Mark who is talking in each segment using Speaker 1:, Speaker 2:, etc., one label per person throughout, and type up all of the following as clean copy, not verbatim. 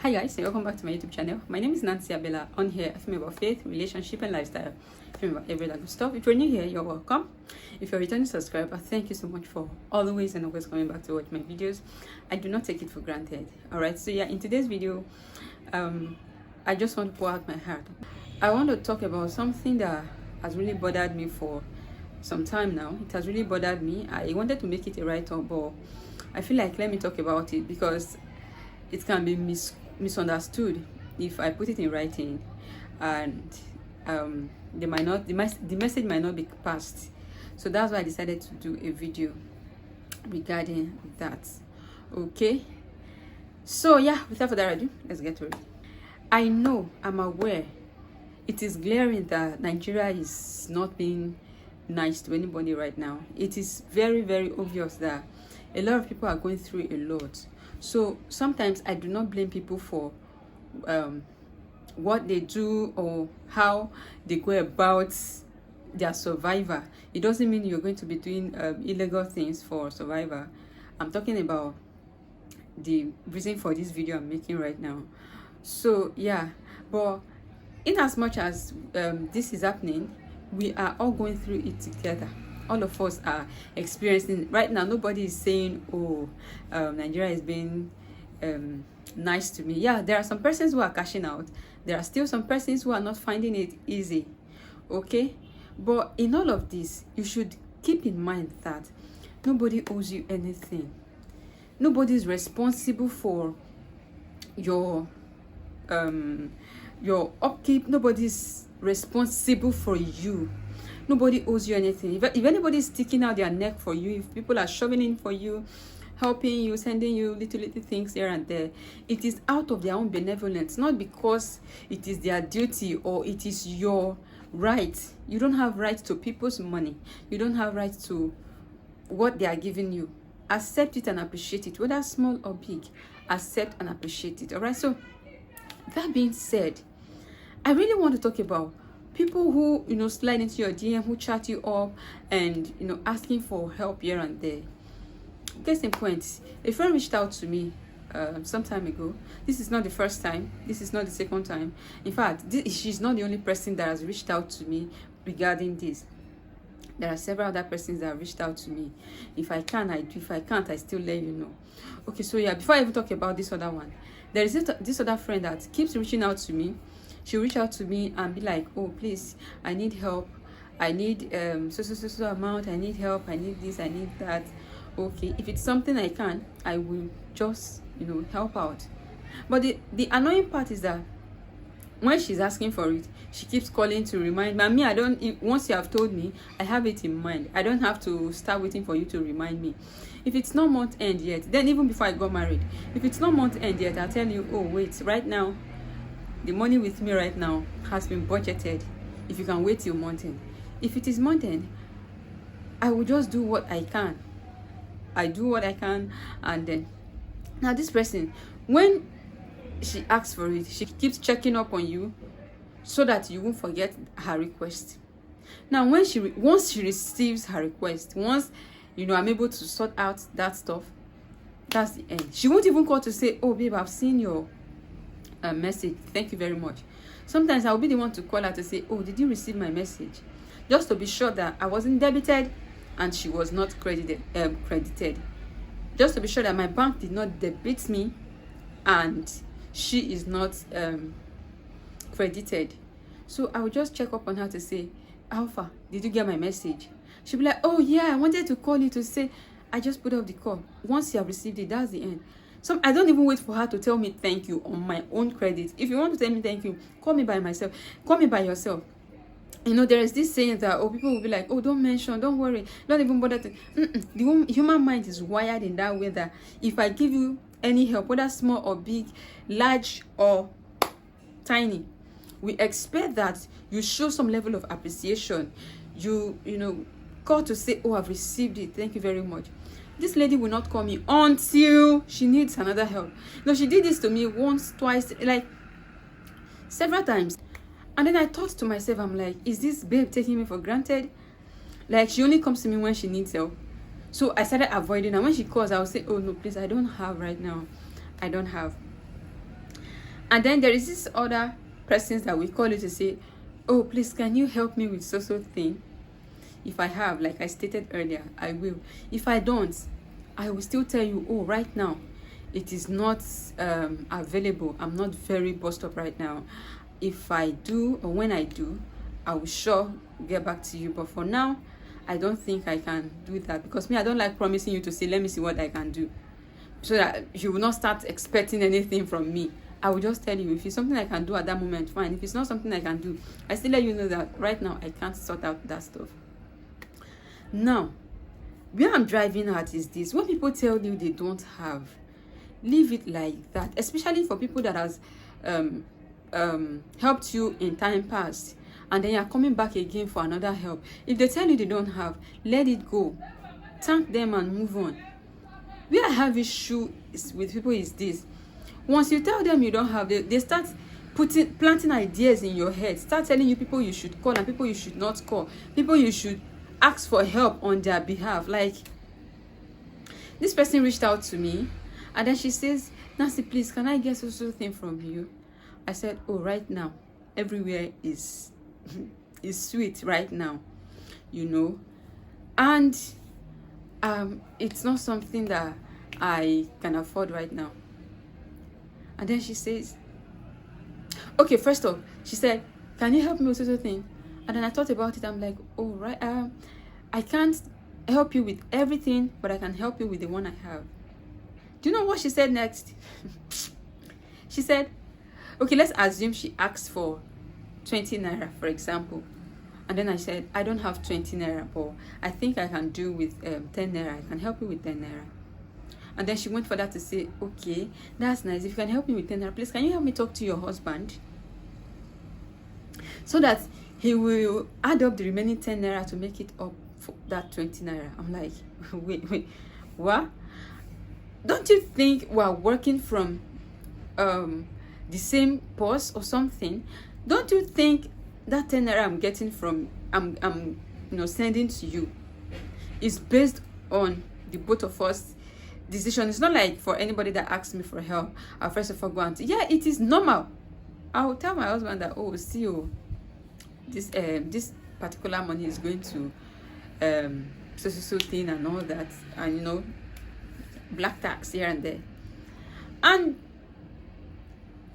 Speaker 1: Hi guys, and welcome back to my YouTube channel. My name is Nancy Abella. On here, I film about faith, relationship, and lifestyle. I film about every good stuff. If you're new here, you're welcome. If you're a returning subscriber, thank you so much for always and always coming back to watch my videos. I do not take it for granted. Alright, so yeah, in today's video, I just want to pour out my heart. I want to talk about something that has really bothered me for some time now. It has really bothered me. I wanted to make it a write-up, but I feel like let me talk about it because it can be misunderstood if I put it in writing, and the message might not be passed. So that's why I decided to do a video regarding that. Okay, so yeah, without further ado, let's get to it. I'm aware it is glaring that Nigeria is not being nice to anybody right now. It is very, very obvious that a lot of people are going through a lot. So sometimes I do not blame people for what they do or how they go about their survivor. It doesn't mean you're going to be doing illegal things for survivor. I'm talking about the reason for this video I'm making right now. So yeah, but in as much as this is happening, we are all going through it together. All of us are experiencing right now. Nobody is saying, oh, Nigeria is being nice to me. Yeah, there are some persons who are cashing out. There are still some persons who are not finding it easy. Okay, but in all of this, you should keep in mind that nobody owes you anything. Nobody is responsible for your upkeep. Nobody's responsible for you. Nobody owes you anything. If anybody is sticking out their neck for you, if people are shoving in for you, helping you, sending you little things here and there, it is out of their own benevolence, not because it is their duty or it is your right. You don't have right to people's money. You don't have right to what they are giving you. Accept it and appreciate it, whether small or big. Accept and appreciate it. All right. So that being said, I really want to talk about people who slide into your DM, who chat you up and asking for help here and there. Case in point, a friend reached out to me some time ago. This is not the first time. This is not the second time. In fact, she's not the only person that has reached out to me regarding this. There are several other persons that have reached out to me. If I can, I do. If I can't, I still let you know. Okay, so yeah, before I even talk about this other one, there is this other friend that keeps reaching out to me. She'll reach out to me and be like, oh, please, I need help. I need so amount. I need help. I need this. I need that. Okay, if it's something I can, I will just help out. But the annoying part is that when she's asking for it, she keeps calling to remind me. I don't. Once you have told me, I have it in mind. I don't have to start waiting for you to remind me. If it's not month end yet, then even before I got married, if it's not month end yet, I'll tell you, oh wait, right now, the money with me right now has been budgeted. If you can wait till month end. If it is month end, I will just do what I can. I do what I can, and then now this person, when she asks for it, she keeps checking up on you so that you won't forget her request. Now when once she receives her request, once I'm able to sort out that stuff, that's the end. She won't even call to say, oh babe, I've seen your message, thank you very much. Sometimes I'll be the one to call her to say, oh, did you receive my message, just to be sure that I wasn't debited and she was not credited, just to be sure that my bank did not debit me and she is not credited. So I will just check up on her to say, Alpha, did you get my message? She'll be like, oh yeah, I wanted to call you to say I just put off the call. Once you have received it, that's the end. So I don't even wait for her to tell me thank you on my own credit. If you want to tell me thank you, call me by myself. Call me by yourself. There is this saying that people will be like, oh, don't mention, don't worry, don't even bother to. The human mind is wired in that way that if I give you any help, whether small or big, large or tiny, we expect that you show some level of appreciation. You call to say, oh, I've received it, thank you very much. This lady will not call me until she needs another help. She did this to me once, twice, like several times. And then I thought to myself, I'm like, is this babe taking me for granted? Like, she only comes to me when she needs help. So I started avoiding her. When she calls, I will say, oh no, please, I don't have right now. I don't have. And then there is this other persons that we call you to say, oh, please, can you help me with so thing? If I have, like I stated earlier, I will. If I don't, I will still tell you, oh, right now it is not available. I'm not very bossed up right now. If I do, or when I do, I will sure get back to you. But for now, I don't think I can do that, because me, I don't like promising you to say, let me see what I can do, so that you will not start expecting anything from me. I will just tell you, if it's something I can do at that moment, fine. If it's not something I can do, I still let you know that right now I can't sort out that stuff. Now, where I'm driving at is this: when people tell you they don't have, leave it like that, especially for people that has helped you in time past, and then you're coming back again for another help. If they tell you they don't have, let it go, thank them and move on. Where I have issue with people is this: once you tell them you don't have, they start planting ideas in your head, start telling you people you should call and people you should not call, people you should ask for help on their behalf. Like, this person reached out to me, and then she says, Nancy, please, can I get something from you? I said, oh, right now everywhere is sweet right now, you know, and it's not something that I can afford right now. And then she says, okay, first off, she said, can you help me with something? And then I thought about it. I'm like, oh, right, I can't help you with everything, but I can help you with the one I have. Do you know what she said next? She said, okay, let's assume she asked for 20 naira, for example. And then I said, I don't have 20 naira, but I think I can do with 10 naira. I can help you with 10 naira. And then she went further to say, okay, that's nice. If you can help me with 10 naira, please, can you help me talk to your husband, so that he will add up the remaining 10 naira to make it up for that 20 naira. I'm like, wait, what? Don't you think we're working from the same purse or something? Don't you think that 10 naira I'm getting from, I'm sending to you, is based on the both of us decision? It's not like for anybody that asks me for help, I'll first of all go and say, yeah, it is normal. I'll tell my husband that, oh, see you, this particular money is going to so thing and all that, and black tax here and there. And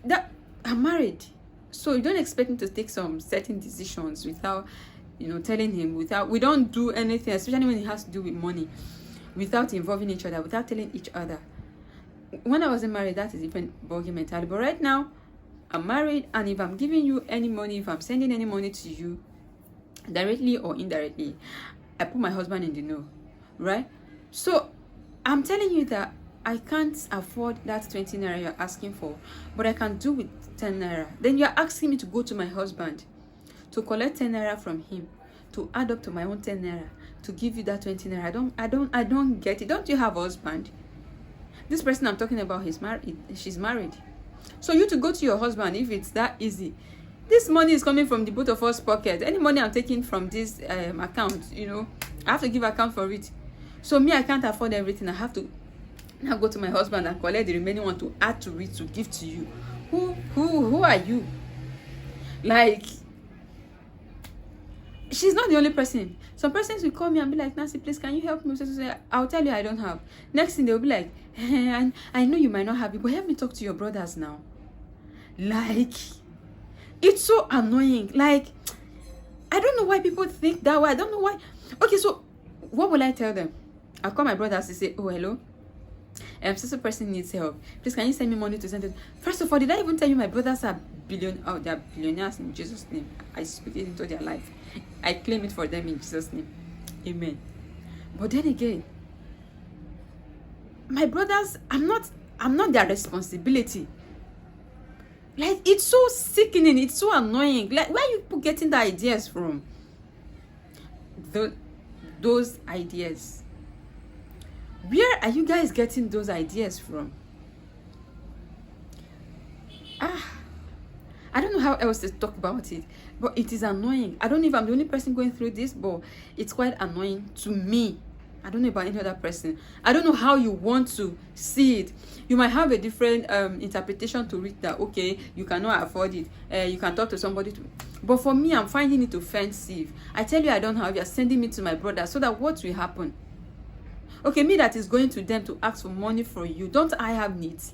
Speaker 1: that I'm married, so you don't expect me to take some certain decisions without telling him. We don't do anything, especially when it has to do with money, without involving each other, without telling each other. When I wasn't married, that is different ballgame mentality. But right now, I'm married, and if I'm giving you any money, if I'm sending any money to you, directly or indirectly, I put my husband in the know, right? So I'm telling you that I can't afford that 20 naira you're asking for, but I can do with 10 naira. Then you're asking me to go to my husband to collect 10 naira from him, to add up to my own 10 naira, to give you that 20 naira. I don't get it. Don't you have a husband? This person I'm talking about, she's married. So you to go to your husband, if it's that easy. This money is coming from the both of us pocket. Any money I'm taking from this account, I have to give account for it. So me, I can't afford everything. I have to now go to my husband and collect the remaining one to add to it, to give to you. Who are you? Like, she's not the only person. Some persons will call me and be like, Nancy, please, can you help me? I'll tell you I don't have. Next thing they'll be like, I know you might not have it, but help me talk to your brothers now. Like, it's so annoying. Like, I don't know why people think that way. I don't know why. Okay, so what will I tell them? I'll call my brothers to say, oh, hello, so person needs help. Please, can you send me money to send it? First of all, did I even tell you my brothers are they're billionaires in Jesus' name? I speak it into their life. I claim it for them in Jesus' name. Amen. But then again, my brothers, I'm not their responsibility. Like, it's so sickening, it's so annoying. Like, where are you people getting the ideas from? Those ideas. Where are you guys getting those ideas from? I don't know how else to talk about it, but it is annoying. I don't know if I'm the only person going through this, but it's quite annoying to me. I don't know about any other person. I don't know how you want to see it. You might have a different interpretation to it, that okay, you cannot afford it, you can talk to somebody to, but for me, I'm finding it offensive. I tell you I don't have, you're sending me to my brother, so that what will happen? Okay, me that is going to them to ask for money for you, don't I have needs?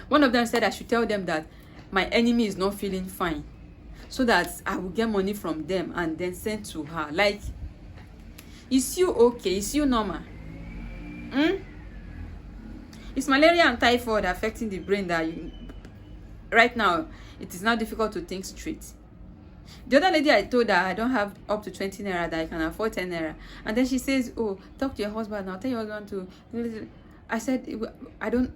Speaker 1: One of them said I should tell them that my enemy is not feeling fine, so that I will get money from them and then send to her. Like, is you okay? Is you normal? Is malaria and typhoid affecting the brain that you, right now it is now difficult to think straight? The other lady, I told her I don't have up to 20 naira, that I can afford 10 naira, and then she says, oh, talk to your husband now, tell your husband to. I said, I don't.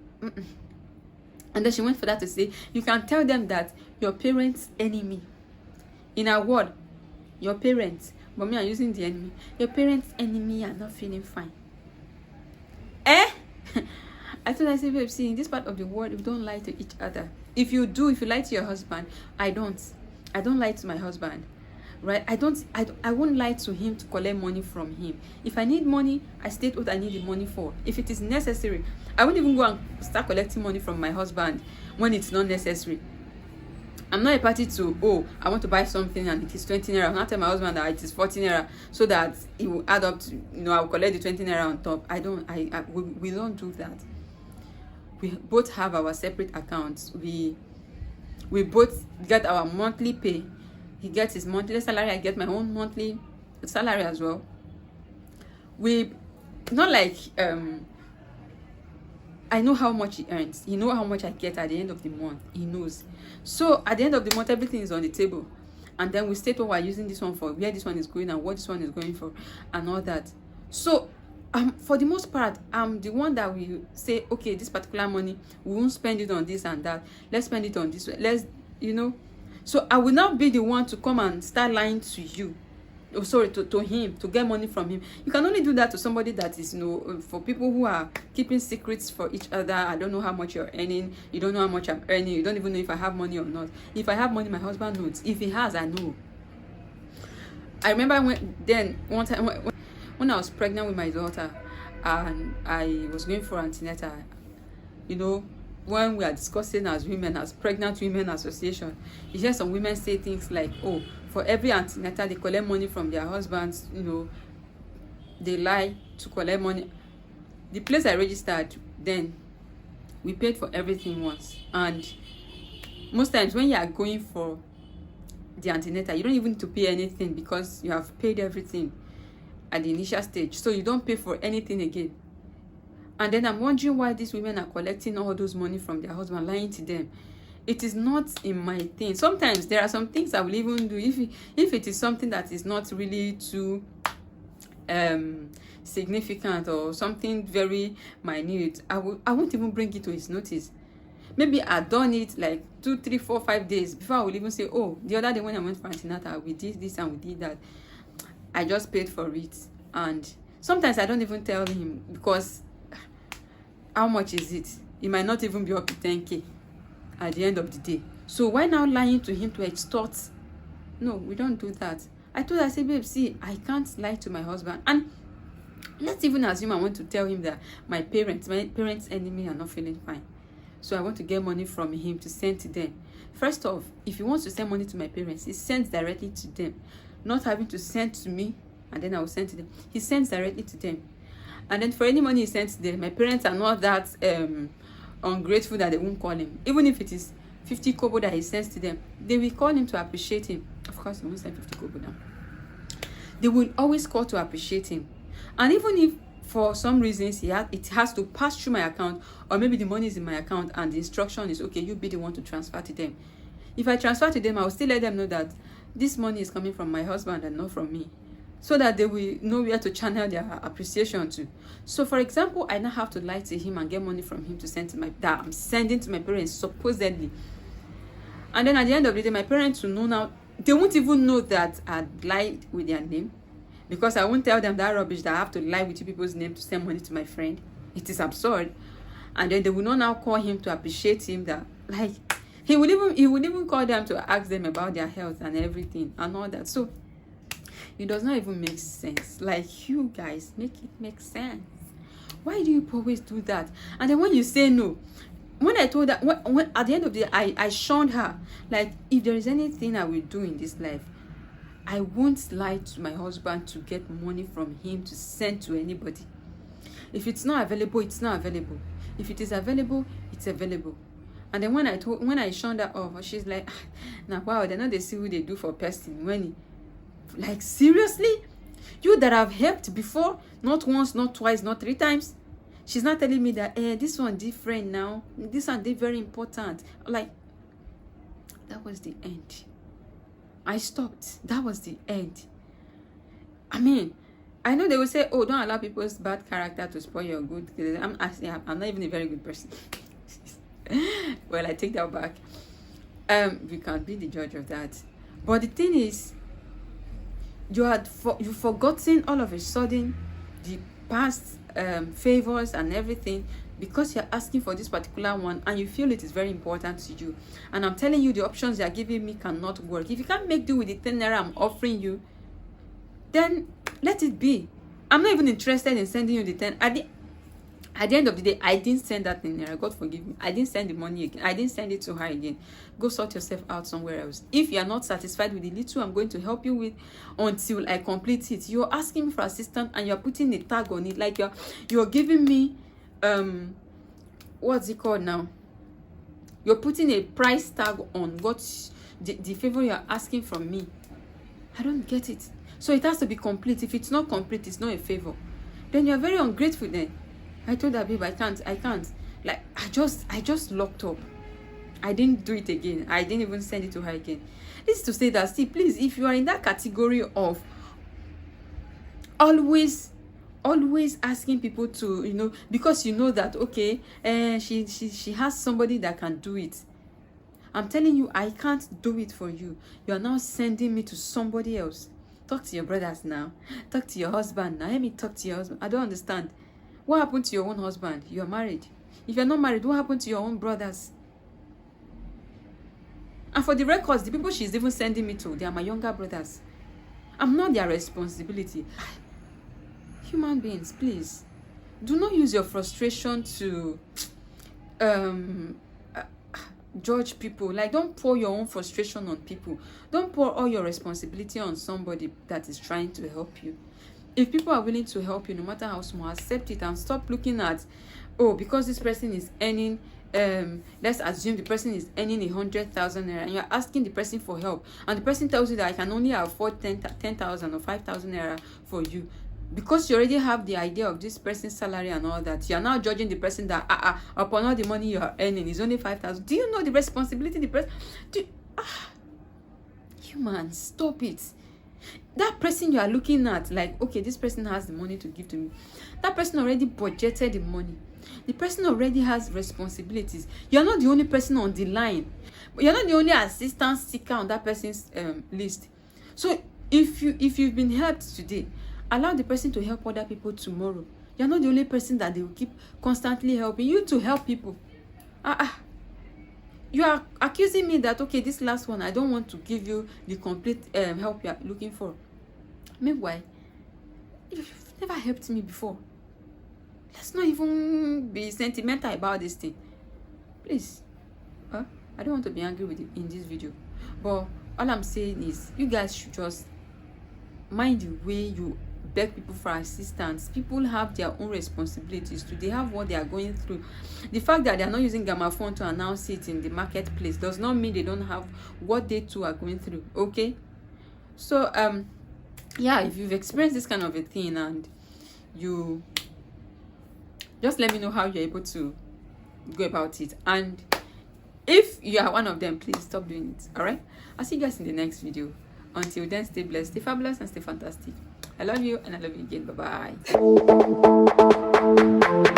Speaker 1: And then she went for that to say, you can tell them that your parents' enemy, in a word, your parents, but me, I'm using the enemy, your parents' enemy are not feeling fine. I told her, I said, babe, see, in this part of the world, we don't lie to each other. If you lie to your husband, I don't lie to my husband, right? I won't lie to him to collect money from him. If I need money, I state what I need the money for. If it is necessary, I won't even go and start collecting money from my husband when it's not necessary. I'm not a party to, oh, I want to buy something and it is 20 naira. I'll not tell my husband that it is 40 naira, so that it will add up to, I'll collect the 20 naira on top. We don't do that. We both have our separate accounts. We both get our monthly pay. He gets his monthly salary, I get my own monthly salary as well. We not like I know how much he earns. He knows how much I get at the end of the month. He knows. So at the end of the month, everything is on the table. And then we state what we're using this one for, where this one is going and what this one is going for, and all that. So for the most part, I'm the one that will say, okay, this particular money, we won't spend it on this and that. Let's spend it on this. Let's, So I will not be the one to come and start lying to you. Oh, sorry, to him, to get money from him. You can only do that to somebody that is, for people who are keeping secrets for each other. I don't know how much you're earning. You don't know how much I'm earning. You don't even know if I have money or not. If I have money, my husband knows. If he has, I know. I remember one time when I was pregnant with my daughter and I was going for antenatal, when we are discussing as women, as pregnant women association, you hear some women say things like, oh, for every antenatal they collect money from their husbands, they lie to collect money. The place I registered, then we paid for everything once, and most times when you are going for the antenatal, you don't even need to pay anything because you have paid everything at the initial stage, so you don't pay for anything again. And then I'm wondering why these women are collecting all those money from their husband, lying to them. It is not in my thing. Sometimes there are some things I will even do if it is something that is not really too significant or something very minute. I won't even bring it to his notice. Maybe I've done it like 2, 3, 4, 5 days before I will even say, oh, the other day when I went for antenatal, we did this and we did that. I just paid for it. And sometimes I don't even tell him, because how much is it? It might not even be up to 10K at the end of the day. So why now lying to him to extort? No, we don't do that. I told her, I said, babe, see, I can't lie to my husband. And let's even assume I want to tell him that my parents' enemy are not feeling fine. So I want to get money from him to send to them. First off, if he wants to send money to my parents, he sends directly to them. Not having to send to me and then I will send to them. He sends directly to them. And then for any money he sends to them, my parents are not that ungrateful that they won't call him. Even if it is 50 kobo that he sends to them, they will call him to appreciate him. Of course, they won't send 50 kobo now. They will always call to appreciate him. And even if for some reasons it has to pass through my account, or maybe the money is in my account and the instruction is, okay, you be the one to transfer to them. If I transfer to them, I will still let them know that this money is coming from my husband and not from me, so that they will know where to channel their appreciation to. So for example, I now have to lie to him and get money from him to send to that I'm sending to my parents, supposedly. And then at the end of the day, my parents will know now. They won't even know that I lied with their name, because I won't tell them that rubbish that I have to lie with you people's name to send money to my friend. It is absurd. And then they will not now call him to appreciate him, that like he would even call them to ask them about their health and everything and all that. So It does not even make sense. Like, you guys, make it make sense. Why do you always do that? And then when you say no, when I told her, when at the end of the day, I shunned her. Like, if there is anything I will do in this life, I won't lie to my husband to get money from him to send to anybody. If it's not available, it's not available. If it is available, it's available. And then when I shunned her off, she's like, now wow, they know they see who they do for person when like, seriously? You that have helped before, not once, not twice, not 3 times. She's not telling me that this one different now. This one they very important. Like, that was the end. I stopped. That was the end. I mean, I know they will say, oh, don't allow people's bad character to spoil your good. I'm not even a very good person. Well, I take that back. We can't be the judge of that. But the thing is, you've forgotten all of a sudden the past favors and everything, because you're asking for this particular one and you feel it is very important to you. And I'm telling you, the options you're giving me cannot work. If you can't make do with the 10 naira I'm offering you, then let it be. I'm not even interested in sending you the 10. At the end of the day, I didn't send that 10 naira. God forgive me. I didn't send the money again. I didn't send it to her again. Go sort yourself out somewhere else. If you are not satisfied with the little I'm going to help you with until I complete it, you're asking me for assistance and you're putting a tag on it. Like you're giving me what's it called now? You're putting a price tag on what the favor you're asking from me. I don't get it. So it has to be complete. If it's not complete, it's not a favor. Then you're very ungrateful then. I told her, babe, I can't. Like, I just locked up. I didn't do it again. I didn't even send it to her again. This is to say that, see, please, if you are in that category of always asking people to, because you know that, okay, she has somebody that can do it. I'm telling you, I can't do it for you. You are now sending me to somebody else. Talk to your brothers now. Talk to your husband now. Let me talk to your husband. I don't understand. What happened to your own husband? You're married. If you're not married, what happened to your own brothers? And for the records, the people she's even sending me to, they are my younger brothers. I'm not their responsibility. Human beings, please, do not use your frustration to judge people. Like, don't pour your own frustration on people. Don't pour all your responsibility on somebody that is trying to help you. If people are willing to help you, no matter how small, accept it and stop looking at, oh, because this person is earning, let's assume the person is earning 100,000 naira, and you're asking the person for help, and the person tells you that I can only afford 10,000 or 5,000 naira for you. Because you already have the idea of this person's salary and all that, you are now judging the person that upon all the money you are earning is only 5,000. Do you know the responsibility the person? Humans, stop it. That person you are looking at, like, okay, this person has the money to give to me. That person already budgeted the money. The person already has responsibilities. You're not the only person on the line. You're not the only assistance seeker on that person's list. So if you've been helped today, allow the person to help other people tomorrow. You're not the only person that they will keep constantly helping. You to help people. You are accusing me that, okay, this last one, I don't want to give you the complete help you are looking for. Meanwhile, you've never helped me before. Let's not even be sentimental about this thing. Please. I don't want to be angry with you in this video. But all I'm saying is, you guys should just mind the way you beg people for assistance. People have their own responsibilities too. They have what they are going through. The fact that they are not using gramophone to announce it in the marketplace does not mean they don't have what they too are going through. Okay, so yeah, if you've experienced this kind of a thing and you just let me know how you're able to go about it, and if you are one of them, please stop doing it. All right, I'll see you guys in the next video. Until then, stay blessed, stay fabulous, and stay fantastic. I love you, and I love you again. Bye bye.